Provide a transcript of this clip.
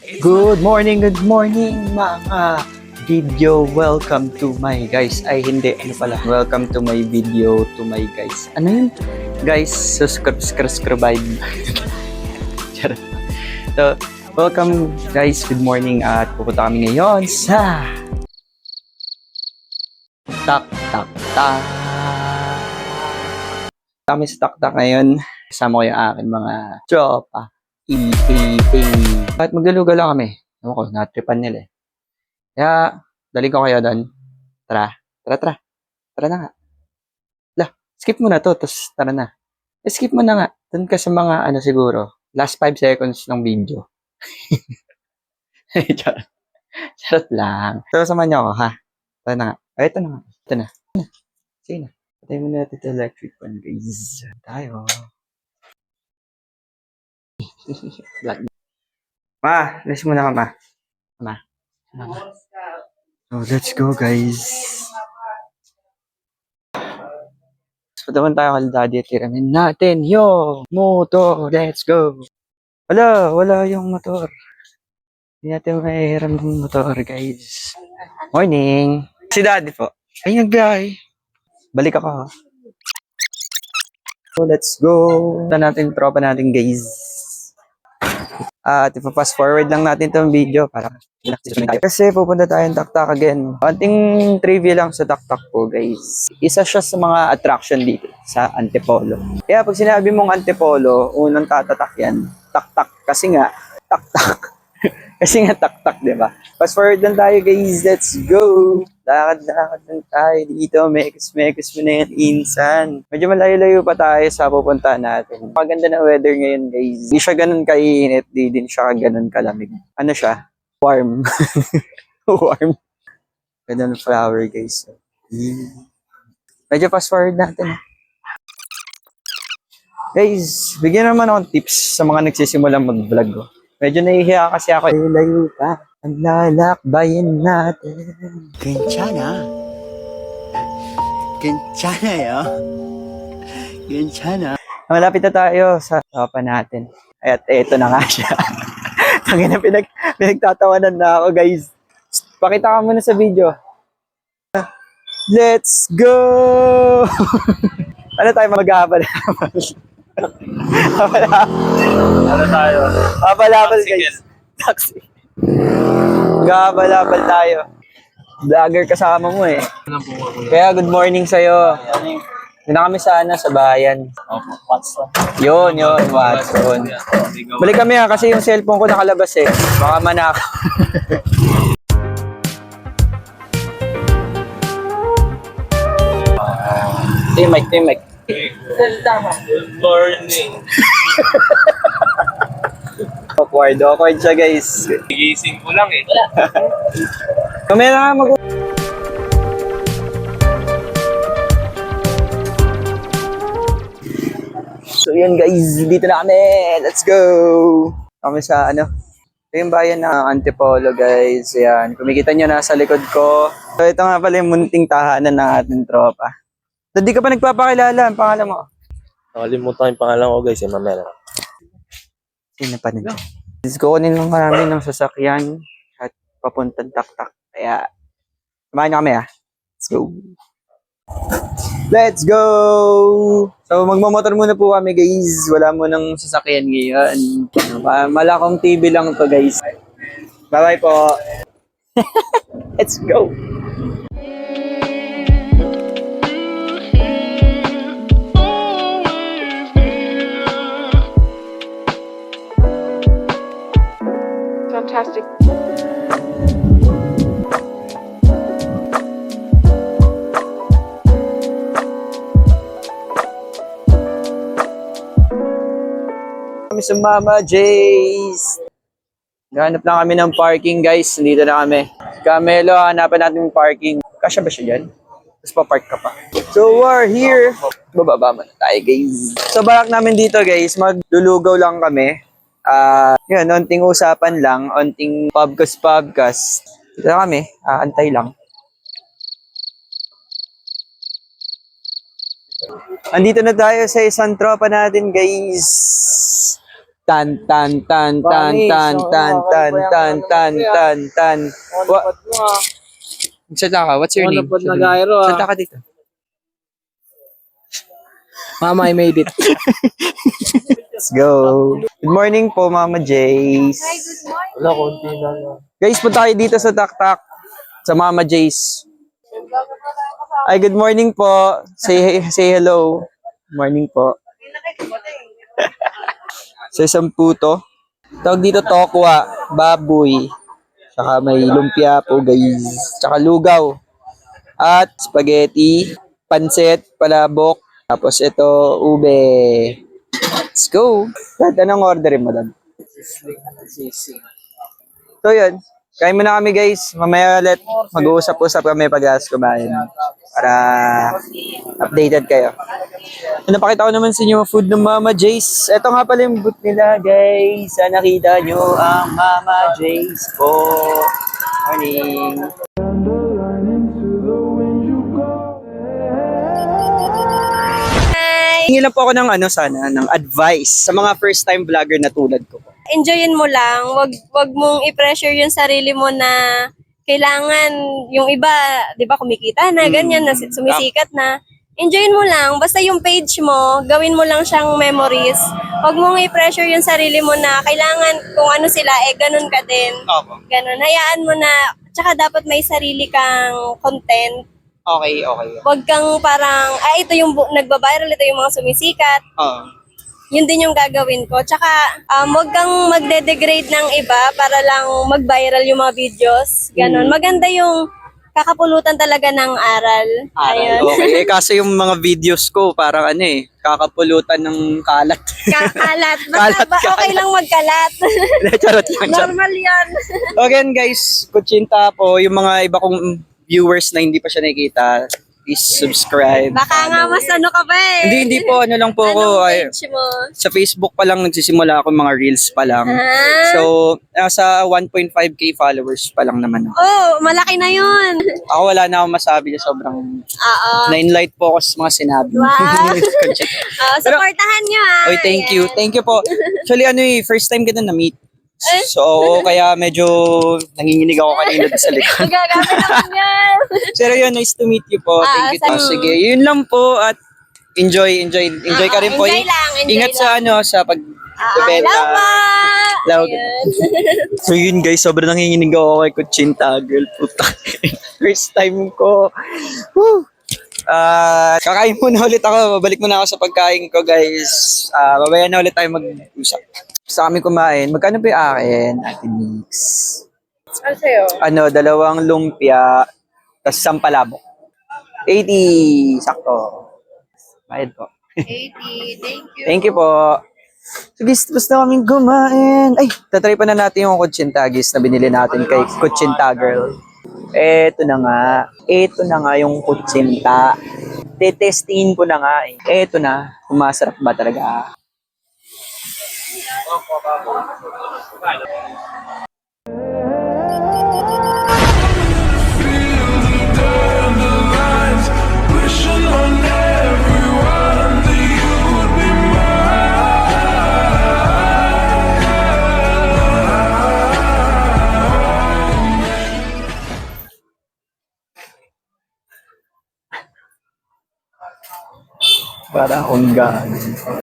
Good morning mga video. Welcome to my guys. Ay hindi, ano pala. Welcome to my video to my guys. Ano yun? Guys, subscribe. Charot. So, welcome guys. Good morning at pupunta kami ngayon sa Tak. Kami sa Tak ngayon. Kasama ko yung aking mga tropa. At maglaluga lang kami. Ewan ko, natripan nila eh. Kaya, dali ko kayo doon. Tara. Tara na nga. Lah, skip mo na to, tapos tara na. Skip mo na nga. Doon ka sa mga, siguro, last 5 seconds ng video. Charot lang. Pero samahan niyo ako, ha? Tara na nga. Ay, ito na nga. Ito na. Sige na. Patay mo na natin ito electric fan, guys. Tayo. Ma, let's muna ka, ma. Ma. So, let's go, guys. Padaman tayo kay Daddy at tiramin natin yung motor. Let's go. Wala yung motor. Hindi natin mahihiram ng motor, guys. Morning. Si Daddy po. Ay, nagbiyahe. Balik ako, ha. So, let's go. Ito natin yung tropa natin, guys. At ipa-fast forward lang natin itong video para kasi pupunta tayong Tak again. Konting trivia lang sa Tak po, guys. Isa siya sa mga attraction dito sa Antipolo. Kaya pag sinabi mong Antipolo, unang tatatak yan. Tak. Kasi nga, Tak. Kasi nga Tak, di ba? Fast forward lang tayo, guys. Let's go! Lakad lang tayo dito. Mekos mo na yan, insan. Medyo malayo-layo pa tayo sa pupunta natin. Maganda na weather ngayon, guys. Di siya ganun kainit, di din siya ganun kalamig. Ano siya? Warm. Warm. Ganda ng flower, guys. Medyo fast forward natin. Guys, bigyan naman akong tips sa mga nagsisimulang mag-vlog. Medyo nahihiya kasi ako. Layo pa. Ang lalakbayin natin. 괜찮아 Malapit na tayo sa tropa natin. At eto na nga siya. Tangina, pinagtatawanan na ako, guys. Pakita ka muna sa video. Let's go! Ano tayo mag-aabal? Ano tayo? Abal-abal, guys. Taxi. Mag-aabal tayo. Vlogger kasama mo eh. Kaya good morning sa'yo. Doon na kami sa bayan. Watson. Yun, Watson. Balik kami kasi yung cellphone ko nakalabas eh. Baka manak. Ito yung mic. Good morning. Awkward siya, guys. Gigising ko lang eh. Kamaya na mag- So yun, guys, dito na kami. Let's go! Kami sa ito yung bayan ng Antipolo, guys. Ayan, kumikita nyo na sa likod ko. So ito nga pala yung munting tahanan ng ating tropa. Hindi ka pa nagpapakilala, ang pangalan mo? Nakalimutan yung pangalan ko, guys. Mamaya na. Sino pa nila? Kukunin lang namin ng sasakyan at papuntang Tak. Kaya, samahan nyo kami, ha? Let's go! So, magmamotor muna po kami, guys. Wala mo ng sasakyan ngayon. Malakong TV lang to, guys. Bye-bye po. Let's go! Fantastic. Kami sa Mama J's. Ganap lang kami ng parking, guys. Nandito na kami. Camelo, hanapan natin yung parking. Kasya ba siya dyan? Tapos pa-park ka pa. So, we're here. Bababa muna tayo, guys. So, balak namin dito, guys. Maglulugaw lang kami. Yun, onting usapan lang. Onting pubcast. Dito na kami. Antay lang. Andito na tayo sa isang tropa natin, guys. Tan tan tan tan tan tan tan tan tan tan tan. Salta ka, what's your name? Monopod na gyro, ah. Salta ka dito. Mama, I made it. Let's go. Good morning po, Mama Jace. Wala, konti na lang. Guys, punta kayo dito sa Taktak. Sa Mama Jace. Ay, good morning po. Say hello. Morning po. Sa isang puto. Tawag dito tokwa, baboy. Saka may lumpia po, guys. Saka lugaw. At spaghetti, pansit, palabok. Tapos ito, ube. Let's go. Dad, anong orderin mo, Dad? So yun. Kain muna kami, guys. Mamaya ulit mag-uusap-usap kami pag-gas kumain. Para updated kayo. Napakita ko naman sa inyo yung food ng Mama Jace. Ito nga pala yung booth nila, guys. Sana nakita nyo ang Mama Jace po. Morning. Hingi lang po ako ng ng advice sa mga first time vlogger na tulad ko. Enjoyin mo lang, wag mong i-pressure yung sarili mo na kailangan yung iba, 'di ba, kumikita na ganyan na sumisikat na. Enjoyin mo lang, basta yung page mo, gawin mo lang siyang memories. Wag mong i-pressure yung sarili mo na kailangan kung ano sila ganun ka din. Opo. Ganun, hayaan mo na, tsaka dapat may sarili kang content. Okay. Wag kang parang, ito yung nagba-viral, ito yung mga sumisikat. Oo. Yun din yung gagawin ko. Tsaka, wag kang magde-degrade ng iba para lang mag-viral yung mga videos. Ganon. Maganda yung kakapulutan talaga ng aral. Ayun. Okay. Kaso yung mga videos ko, parang kakapulutan ng kalat. Kakalat. Basta Kalat. okay lang magkalat. Charot lang. Normal yan. Again, guys, kutsinta po, yung mga iba kong viewers na hindi pa siya nakikita, please subscribe. Baka nga mas ano ka ba eh. Hindi po, lang po ako. Anong page mo? Sa Facebook pa lang nagsisimula ako, mga reels pa lang. Ah. So, nasa 1.5k followers pa lang naman ako. Oh, malaki na yun. Ako wala na akong masabi na sobrang Oo. na-enlight po ako sa mga sinabi. Wow. Kutsinta. Supportahan nyo Oy, thank you. Thank you po. Actually, first time kita na-meet. So, kaya medyo nanginginig ako kanina sa likod. Magagamit naman yan. Pero yun, nice to meet you po. Thank you. Sige, yun lang po at enjoy ka rin po. Enjoy lang, enjoy Ingat lang. sa pagbebenta. Hello po! Hello. Ayun. So yun guys, sobrang nanginginig ako kay Kutsinta girl. Puta. First time ko. Woo! Kakain muna ulit ako. Babalik muna ako sa pagkain ko, guys. Babaya na ulit tayo mag-usap. Sa kami kumain. Magkano ba yung akin, Ate Nix? Ano sa'yo? 2 lumpia, tapos 1 palabok. 80, sakto. Bayad po. 80, thank you. Thank you po. So guys, tapos na kaming kumain. Ay, tatry pa na natin yung kutsinta, guys, na binili natin kay Kutsinta girl. Eto na nga yung kutsinta. Tetestingin ko na nga eh. Eto na, kung masarap ba talaga. Para akong gano'n.